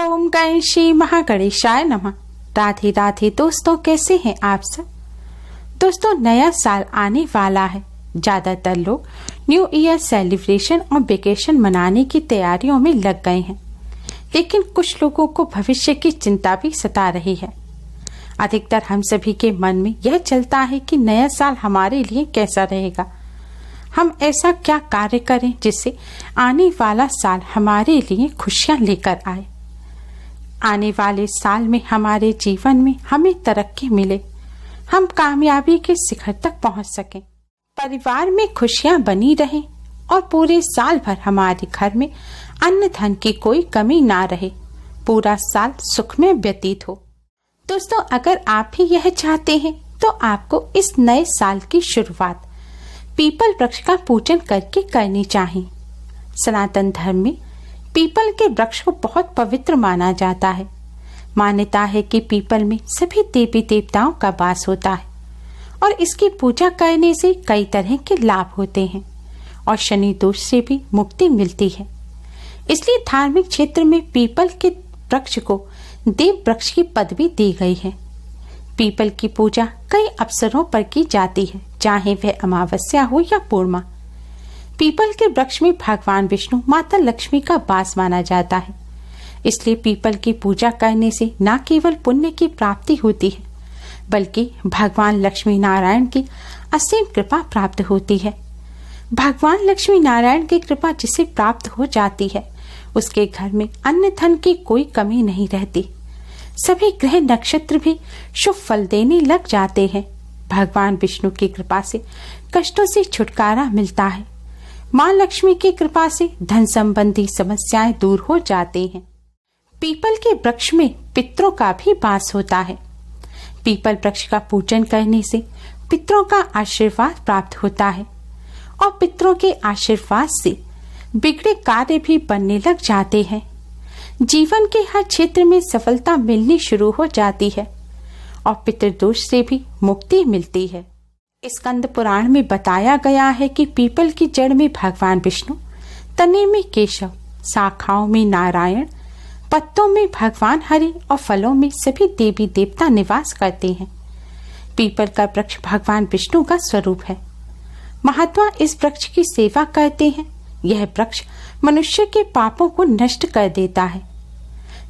ओम गणेशी महागणेशाय नमः। राधे राधे दोस्तों, कैसे हैं आप सब। दोस्तों, नया साल आने वाला है। ज्यादातर लोग न्यू ईयर सेलिब्रेशन और वेकेशन मनाने की तैयारियों में लग गए हैं, लेकिन कुछ लोगों को भविष्य की चिंता भी सता रही है। अधिकतर हम सभी के मन में यह चलता है कि नया साल हमारे लिए कैसा रहेगा, हम ऐसा क्या कार्य करें जिससे आने वाला साल हमारे लिए खुशियां लेकर आए, आने वाले साल में हमारे जीवन में हमें तरक्की मिले, हम कामयाबी के शिखर तक पहुंच सकें, परिवार में खुशियां बनी रहें और पूरे साल भर हमारे घर में अन्न धन की कोई कमी ना रहे, पूरा साल सुख में व्यतीत हो। दोस्तों, अगर आप भी यह चाहते हैं तो आपको इस नए साल की शुरुआत पीपल वृक्ष का पूजन करके करनी चाहिए। सनातन धर्म में पीपल के वृक्ष को बहुत पवित्र माना जाता है। मान्यता है कि पीपल में सभी देवी देवताओं का वास होता है और इसकी पूजा करने से कई तरह के लाभ होते हैं और शनि दोष से भी मुक्ति मिलती है। इसलिए धार्मिक क्षेत्र में पीपल के वृक्ष को देव वृक्ष की पदवी दी गई है। पीपल की पूजा कई अवसरों पर की जाती है, चाहे वह अमावस्या हो या पूर्णिमा। पीपल के वृक्ष में भगवान विष्णु, माता लक्ष्मी का वास माना जाता है। इसलिए पीपल की पूजा करने से न केवल पुण्य की प्राप्ति होती है, बल्कि भगवान लक्ष्मी नारायण की असीम कृपा प्राप्त होती है। भगवान लक्ष्मी नारायण की कृपा जिसे प्राप्त हो जाती है, उसके घर में अन्न धन की कोई कमी नहीं रहती। सभी ग्रह नक्षत्र भी शुभ फल देने लग जाते हैं। भगवान विष्णु की कृपा से कष्टों से छुटकारा मिलता है। माँ लक्ष्मी की कृपा से धन संबंधी समस्याएं दूर हो जाती हैं। पीपल के वृक्ष में पितरों का भी वास होता है। पीपल वृक्ष का पूजन करने से पितरों का आशीर्वाद प्राप्त होता है और पितरों के आशीर्वाद से बिगड़े कार्य भी बनने लग जाते हैं। जीवन के हर क्षेत्र में सफलता मिलनी शुरू हो जाती है और पितृदोष से भी मुक्ति मिलती है। स्कंद पुराण में बताया गया है कि पीपल की जड़ में भगवान विष्णु, तने में केशव, शाखाओं में नारायण, पत्तों में भगवान हरि और फलों में सभी देवी देवता निवास करते हैं। पीपल का वृक्ष भगवान विष्णु का स्वरूप है। महात्मा इस वृक्ष की सेवा करते हैं। यह वृक्ष मनुष्य के पापों को नष्ट कर देता है।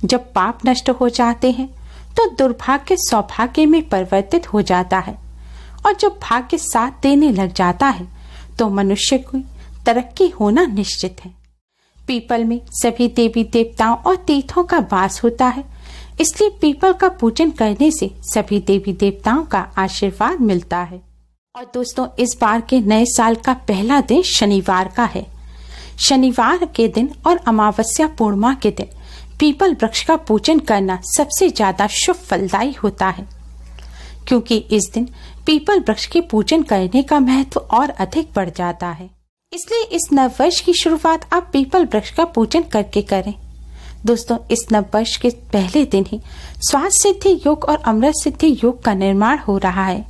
जब पाप नष्ट हो जाते हैं तो दुर्भाग्य सौभाग्य में परिवर्तित हो जाता है और जब भाग्य साथ देने लग जाता है तो मनुष्य की तरक्की होना निश्चित है। पीपल में सभी देवी देवताओं और तीर्थों का वास होता है। इसलिए पीपल का पूजन करने से सभी देवी देवताओं का आशीर्वाद मिलता है। और दोस्तों, इस बार के नए साल का पहला दिन शनिवार का है। शनिवार के दिन और अमावस्या पूर्णिमा के दिन पीपल वृक्ष का पूजन करना सबसे ज्यादा शुभ फलदायी होता है, क्योंकि इस दिन पीपल वृक्ष के पूजन करने का महत्व और अधिक बढ़ जाता है। इसलिए इस नव वर्ष की शुरुआत आप पीपल वृक्ष का पूजन करके करें। दोस्तों, इस नव वर्ष के पहले दिन ही स्वास्थ्य सिद्धि योग और अमृत सिद्धि योग का निर्माण हो रहा है।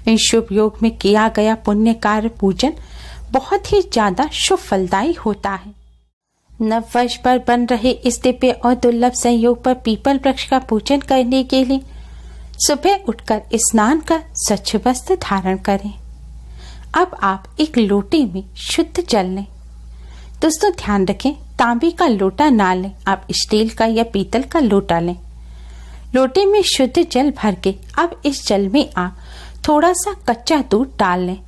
इन शुभ योग में किया गया पुण्य कार्य पूजन बहुत ही ज्यादा शुभ फलदायी होता है। नव वर्ष पर बन रहे इस दिव्य और दुर्लभ संयोग पर पीपल वृक्ष का पूजन करने के लिए सुबह उठकर स्नान कर स्वच्छ वस्त्र धारण करें। अब आप एक लोटे में शुद्ध जल लें। दोस्तों, ध्यान रखें, तांबे का लोटा ना लें, आप स्टील का या पीतल का लोटा लें। लोटे में शुद्ध जल भर के अब इस जल में आप थोड़ा सा कच्चा दूध डाल लें।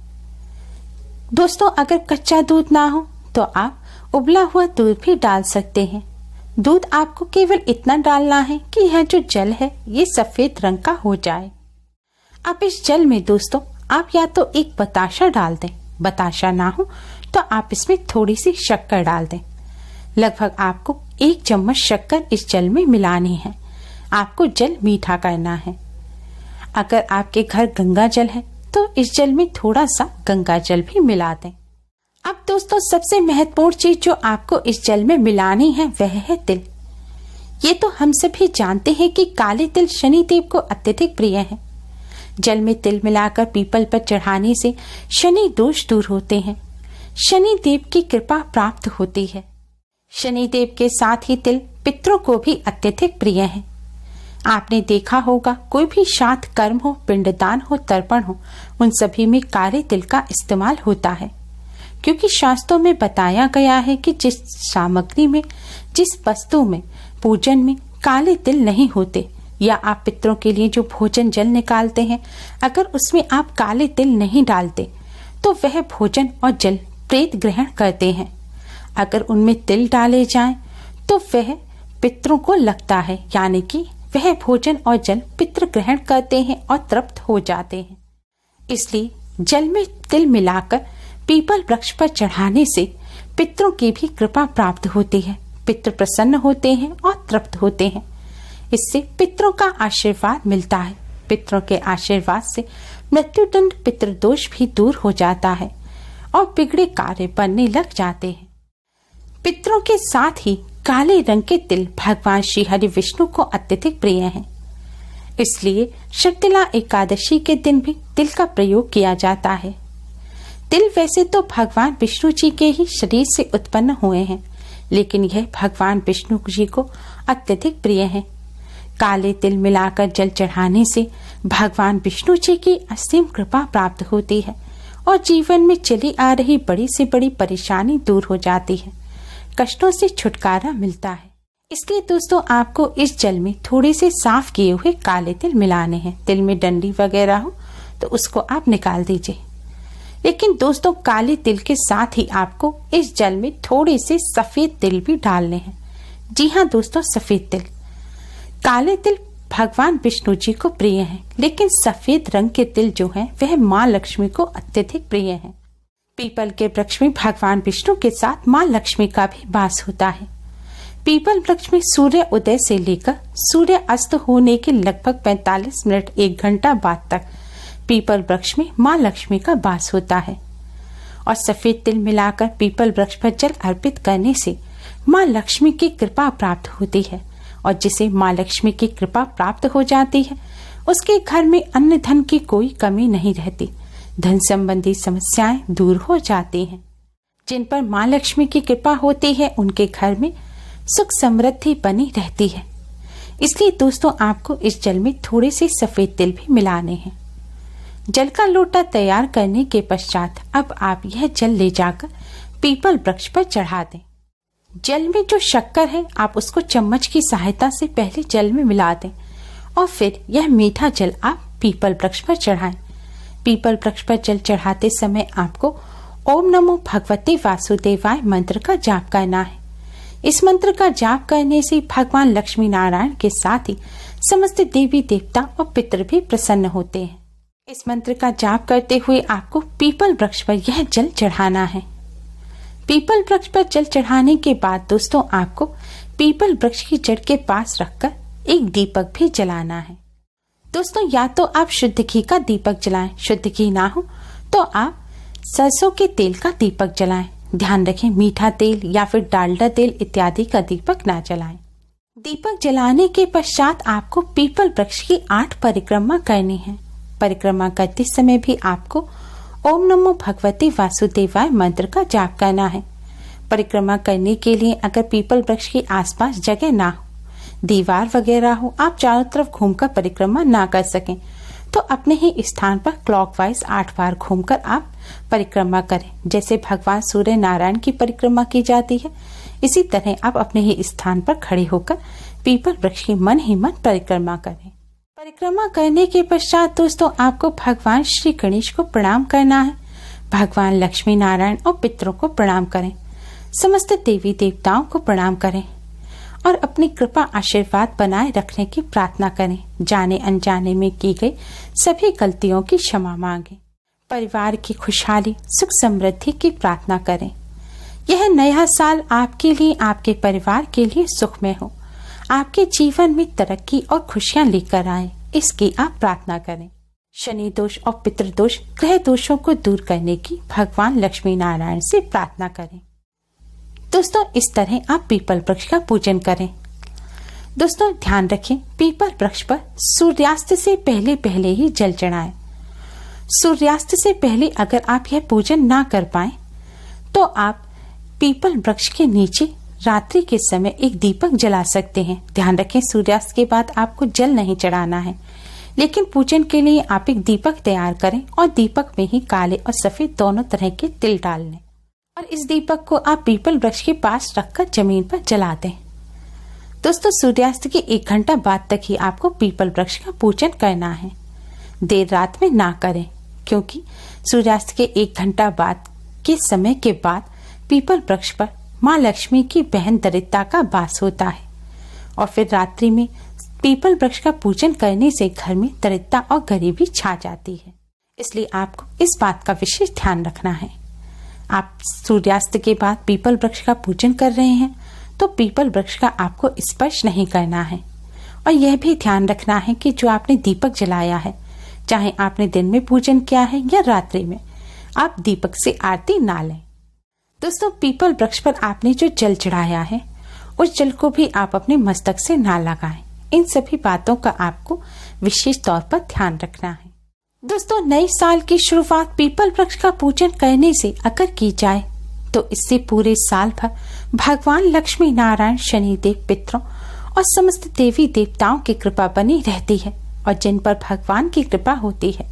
दोस्तों, अगर कच्चा दूध ना हो तो आप उबला हुआ दूध भी डाल सकते हैं। दूध आपको केवल इतना डालना है कि यह जो जल है ये सफेद रंग का हो जाए। अब इस जल में दोस्तों आप या तो एक बताशा डाल दें, बताशा ना हो तो आप इसमें थोड़ी सी शक्कर डाल दें। लगभग आपको 1 चम्मच शक्कर इस जल में मिलानी है। आपको जल मीठा करना है। अगर आपके घर गंगा जल है तो इस जल में थोड़ा सा गंगा जल भी मिला दें। अब दोस्तों, सबसे महत्वपूर्ण चीज जो आपको इस जल में मिलानी है वह है तिल। ये तो हम सभी जानते हैं कि काले तिल शनि देव को अत्यधिक प्रिय है। जल में तिल मिलाकर पीपल पर चढ़ाने से शनि दोष दूर होते हैं, शनि देव की कृपा प्राप्त होती है। शनिदेव के साथ ही तिल पितरों को भी अत्यधिक प्रिय है। आपने देखा होगा कोई भी श्राद्ध कर्म हो, पिंडदान हो, तर्पण हो, उन सभी में काले तिल का इस्तेमाल होता है, क्योंकि शास्त्रों में बताया गया है कि जिस सामग्री में, जिस वस्तु में पूजन में काले तिल नहीं होते, या आप पितरों के लिए जो भोजन जल निकालते हैं, अगर उसमें आप काले तिल नहीं डालते तो वह भोजन और जल प्रेत ग्रहण करते हैं। अगर उनमें तिल डाले जाएं तो वह पितरों को लगता है, यानी कि वह भोजन और जल पितृ ग्रहण करते हैं और तृप्त हो जाते हैं। इसलिए जल में तिल मिलाकर पीपल वृक्ष पर चढ़ाने से पितरों की भी कृपा प्राप्त होती है, पितृ प्रसन्न होते हैं और तृप्त होते हैं। इससे पितरों का आशीर्वाद मिलता है। पितरों के आशीर्वाद से मृत्युदंड, पितृदोष भी दूर हो जाता है और बिगड़े कार्य बनने लग जाते हैं। पितरों के साथ ही काले रंग के तिल भगवान श्री हरि विष्णु को अत्यधिक प्रिय हैं। इसलिए शीतला एकादशी के दिन भी तिल का प्रयोग किया जाता है। तिल वैसे तो भगवान विष्णु जी के ही शरीर से उत्पन्न हुए हैं, लेकिन यह भगवान विष्णु जी को अत्यधिक प्रिय है। काले तिल मिलाकर जल चढ़ाने से भगवान विष्णु जी की असीम कृपा प्राप्त होती है और जीवन में चली आ रही बड़ी से बड़ी परेशानी दूर हो जाती है, कष्टों से छुटकारा मिलता है। इसलिए दोस्तों आपको इस जल में थोड़े से साफ किए हुए काले तिल मिलाने हैं। तिल में डंडी वगैरह हो तो उसको आप निकाल दीजिए। लेकिन दोस्तों काले तिल के साथ ही आपको इस जल में थोड़े से सफेद तिल भी डालने हैं। जी हाँ दोस्तों, सफेद तिल। काले तिल भगवान विष्णु जी को प्रिय है, लेकिन सफेद रंग के तिल जो हैं वह माँ लक्ष्मी को अत्यधिक प्रिय है। पीपल के वृक्ष में भगवान विष्णु के साथ माँ लक्ष्मी का भी वास होता है। पीपल वृक्ष में सूर्य उदय से लेकर सूर्य अस्त होने के लगभग 45 मिनट 1 घंटा बाद तक पीपल वृक्ष में माँ लक्ष्मी का वास होता है और सफेद तिल मिलाकर पीपल वृक्ष पर जल अर्पित करने से माँ लक्ष्मी की कृपा प्राप्त होती है और जिसे माँ लक्ष्मी की कृपा प्राप्त हो जाती है उसके घर में अन्न धन की कोई कमी नहीं रहती। धन संबंधी समस्याएं दूर हो जाती हैं। जिन पर माँ लक्ष्मी की कृपा होती है उनके घर में सुख समृद्धि बनी रहती है। इसलिए दोस्तों आपको इस जल में थोड़े से सफेद तिल भी मिलाने हैं। जल का लोटा तैयार करने के पश्चात अब आप यह जल ले जाकर पीपल वृक्ष पर चढ़ा दें। जल में जो शक्कर है आप उसको चम्मच की सहायता से पहले जल में मिला दें और फिर यह मीठा जल आप पीपल वृक्ष पर चढ़ाएं। पीपल वृक्ष पर जल चढ़ाते समय आपको ओम नमो भगवते वासुदेवाय मंत्र का जाप करना है। इस मंत्र का जाप करने से भगवान लक्ष्मी नारायण के साथ ही समस्त देवी देवता और पितृ भी प्रसन्न होते हैं। इस मंत्र का जाप करते हुए आपको पीपल वृक्ष पर यह जल चढ़ाना है। पीपल वृक्ष पर जल चढ़ाने के बाद दोस्तों आपको पीपल वृक्ष की जड़ के पास रखकर एक दीपक भी जलाना है। दोस्तों या तो आप शुद्ध घी का दीपक जलाएं, शुद्ध घी ना हो तो आप सरसों के तेल का दीपक जलाएं। ध्यान रखें मीठा तेल या फिर डालडा तेल इत्यादि का दीपक ना जलाएं। दीपक जलाने के पश्चात आपको पीपल वृक्ष की 8 परिक्रमा करनी है। परिक्रमा करते समय भी आपको ओम नमो भगवते वासुदेवाय मंत्र का जाप करना है। परिक्रमा करने के लिए अगर पीपल वृक्ष के आसपास जगह ना हो, दीवार वगैरह हो, आप चारों तरफ घूमकर परिक्रमा ना कर सकें तो अपने ही स्थान पर क्लॉकवाइज 8 बार घूमकर आप परिक्रमा करें। जैसे भगवान सूर्य नारायण की परिक्रमा की जाती है, इसी तरह आप अपने ही स्थान पर खड़े होकर पीपल वृक्ष की मन ही मन परिक्रमा करें। परिक्रमा करने के पश्चात दोस्तों आपको भगवान श्री गणेश को प्रणाम करना है। भगवान लक्ष्मी नारायण और पितरों को प्रणाम करें। समस्त देवी देवताओं को प्रणाम करें और अपनी कृपा आशीर्वाद बनाए रखने की प्रार्थना करें। जाने अनजाने में की गई सभी गलतियों की क्षमा मांगें। परिवार की खुशहाली सुख समृद्धि की प्रार्थना करें। यह नया साल आपके लिए, आपके परिवार के लिए सुखमय हो, आपके जीवन में तरक्की और खुशियां लेकर आए, इसकी आप प्रार्थना करें। शनि दोष और पितृदोष, ग्रह दोषों को दूर करने की भगवान लक्ष्मी नारायण से प्रार्थना करें। दोस्तों इस तरह आप पीपल वृक्ष का पूजन करें। दोस्तों ध्यान रखें, पीपल वृक्ष पर सूर्यास्त से पहले पहले ही जल चढ़ाएं। सूर्यास्त से पहले अगर आप यह पूजन ना कर पाए तो आप पीपल वृक्ष के नीचे रात्रि के समय एक दीपक जला सकते हैं। ध्यान रखें, सूर्यास्त के बाद आपको जल नहीं चढ़ाना है, लेकिन पूजन के लिए आप एक दीपक तैयार करें और दीपक में ही काले और सफेद दोनों तरह के तिल डाल लें और इस दीपक को आप पीपल वृक्ष के पास रखकर जमीन पर जला दें। दोस्तों, सूर्यास्त के 1 घंटा बाद तक ही आपको पीपल वृक्ष का पूजन करना है। देर रात में ना करें, क्योंकि सूर्यास्त के 1 घंटा बाद के समय के बाद पीपल वृक्ष पर माँ लक्ष्मी की बहन दरिद्रता का वास होता है और फिर रात्रि में पीपल वृक्ष का पूजन करने से घर में दरिद्रता और गरीबी छा जाती है। इसलिए आपको इस बात का विशेष ध्यान रखना है। आप सूर्यास्त के बाद पीपल वृक्ष का पूजन कर रहे हैं तो पीपल वृक्ष का आपको स्पर्श नहीं करना है और यह भी ध्यान रखना है कि जो आपने दीपक जलाया है, चाहे आपने दिन में पूजन किया है या रात्रि में, आप दीपक से आरती ना लें। दोस्तों, पीपल वृक्ष पर आपने जो जल चढ़ाया है उस जल को भी आप अपने मस्तक से ना लगाएं। इन सभी बातों का आपको विशेष तौर पर ध्यान रखना है। दोस्तों, नए साल की शुरुआत पीपल वृक्ष का पूजन करने से अगर की जाए तो इससे पूरे साल भर भगवान लक्ष्मी नारायण, शनिदेव, पितरों और समस्त देवी देवताओं की कृपा बनी रहती है और जिन पर भगवान की कृपा होती है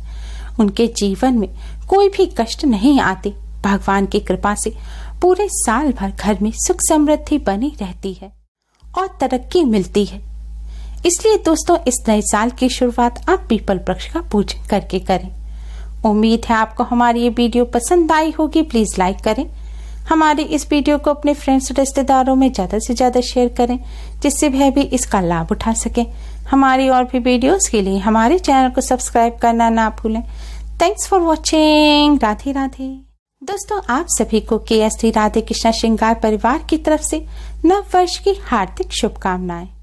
उनके जीवन में कोई भी कष्ट नहीं आते। भगवान की कृपा से पूरे साल भर घर में सुख समृद्धि बनी रहती है और तरक्की मिलती है। इसलिए दोस्तों, इस नए साल की शुरुआत आप पीपल वृक्ष का पूजन करके करें। उम्मीद है आपको हमारी ये वीडियो पसंद आई होगी। प्लीज लाइक करें, हमारे इस वीडियो को अपने फ्रेंड्स और रिश्तेदारों में ज्यादा से ज्यादा शेयर करें, जिससे वह भी इसका लाभ उठा सके। हमारी और भी वीडियोस के लिए हमारे चैनल को सब्सक्राइब करना ना भूलें। Thanks for watching. Radhe Radhe. दोस्तों, आप सभी को KST राधे कृष्णा श्रृंगार परिवार की तरफ से नव वर्ष की हार्दिक शुभकामनाएं।